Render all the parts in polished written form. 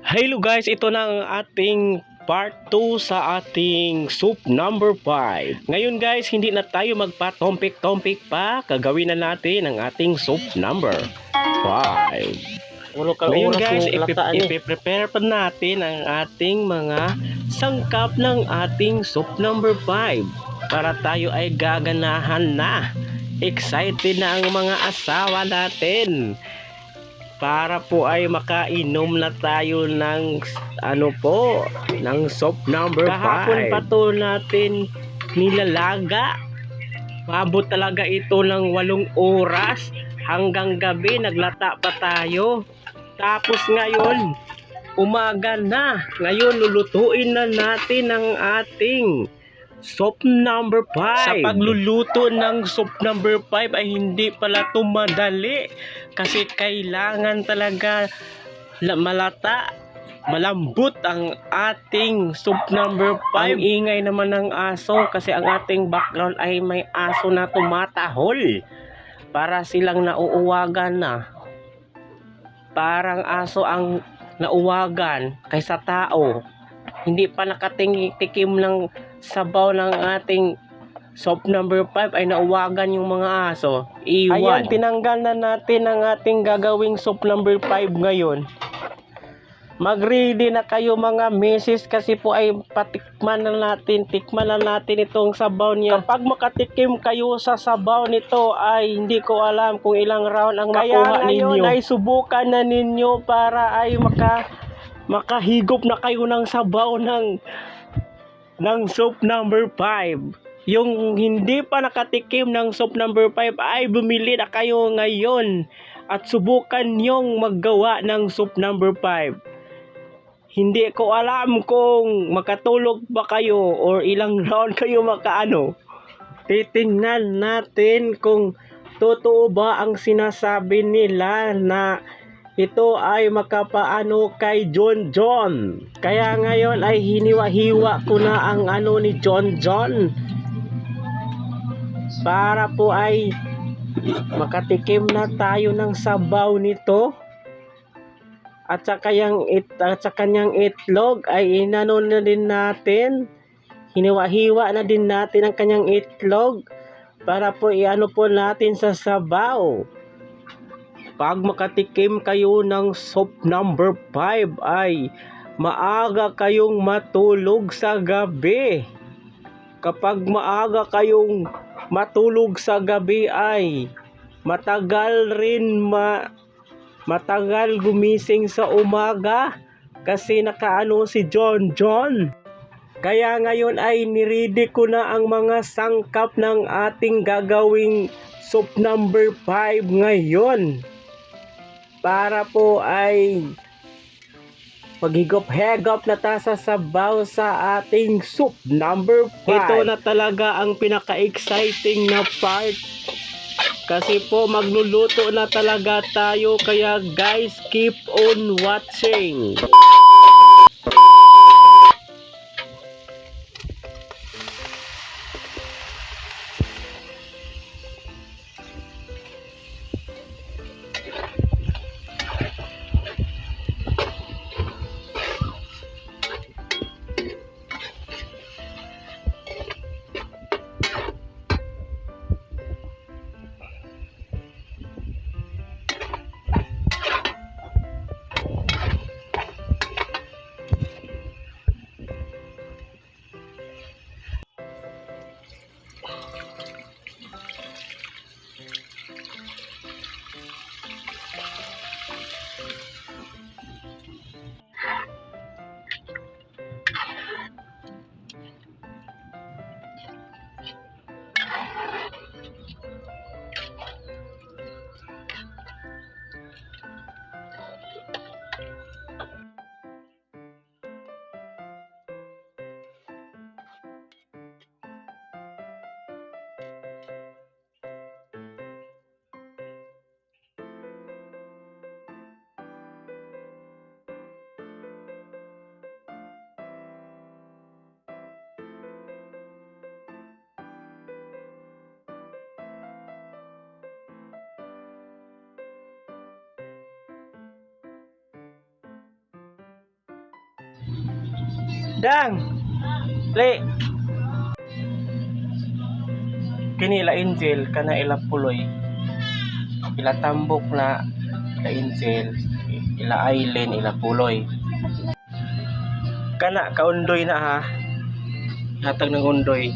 Hello guys, ito na ang ating part 2 sa ating soup number 5. Ngayon guys, hindi na tayo magpa-tompik-tompik pa. Kagawin na natin ang ating soup number 5. Ngayon guys, ipiprepare pa natin ang ating mga sangkap ng ating soup number 5 para tayo ay gaganahan na. Excited na ang mga asawa natin para po ay makainom na tayo ng ng soup number 5. Kahapon pa to natin nilalaga. Maabot talaga ito ng 8 oras hanggang gabi, naglata pa tayo. Tapos ngayon, umaga na. Ngayon lulutuin na natin ang ating soup number 5. Sa pagluluto ng soup number 5 ay hindi pala ito madali. Kasi kailangan talaga malata, malambot ang ating soup number 5. Ang ingay naman ng aso kasi ang ating background ay may aso na tumatahol. Para silang nauuwagan na. Parang aso ang nauwagan kaysa tao. Hindi pa nakatikim ng sabaw ng ating soup number 5 ay nauwagan yung mga aso. Iwan. Ayan, tinanggal na natin ang ating gagawing soup number 5 ngayon. Mag-ready na kayo mga misis kasi po ay tikman na natin itong sabaw niya. Kapag makatikim kayo sa sabaw nito ay hindi ko alam kung ilang round ang makuha ninyo. Kaya ngayon ay subukan na ninyo para ay makahigop na kayo ng sabaw ng soup number 5. Yung hindi pa nakatikim ng soup number 5 ay bumili na kayo ngayon at subukan nyong maggawa ng soup number 5. Hindi ko alam kung makatulog ba kayo or ilang round kayo makaano. Titingnan natin kung totoo ba ang sinasabi nila na ito ay makapaano kay John John. Kaya ngayon ay hiniwa-hiwa ko na ang ni John John para po ay makatikim na tayo ng sabaw nito. At sa kanyang itlog ay inano na din natin. Hiniwa-hiwa na din natin ang kanyang itlog para po iano po natin sa sabaw. Pag makatikim kayo ng soup number 5 ay maaga kayong matulog sa gabi. Kapag maaga kayong matulog sa gabi ay matagal gumising sa umaga kasi nakaano si John John. Kaya ngayon ay niready ko na ang mga sangkap ng ating gagawing soup number 5 ngayon. Para po ay paghigop-higop na ta sa sabaw sa ating soup number 5. Ito na talaga ang pinaka-exciting na part. Kasi po magluluto na talaga tayo, kaya guys, keep on watching. Dang! Le! Kini ila Angel, kana ila Puloy. Ila Tambok na, ila Angel, ila Aileen, ila Puloy. Kana, kaundoy na ha. Hatag ng undoy.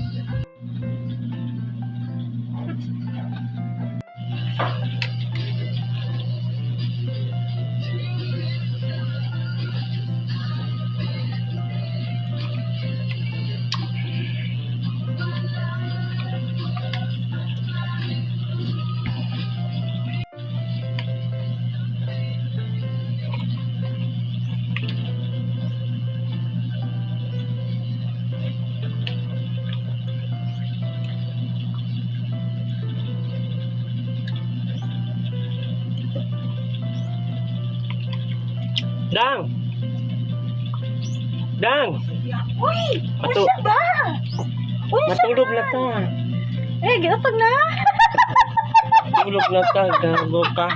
Dang! Dang! Uy! Matu- Unsa ba? Unsa Matulog na ba? ta. Eh, ginatag na. Matulog na ta. Gago ka.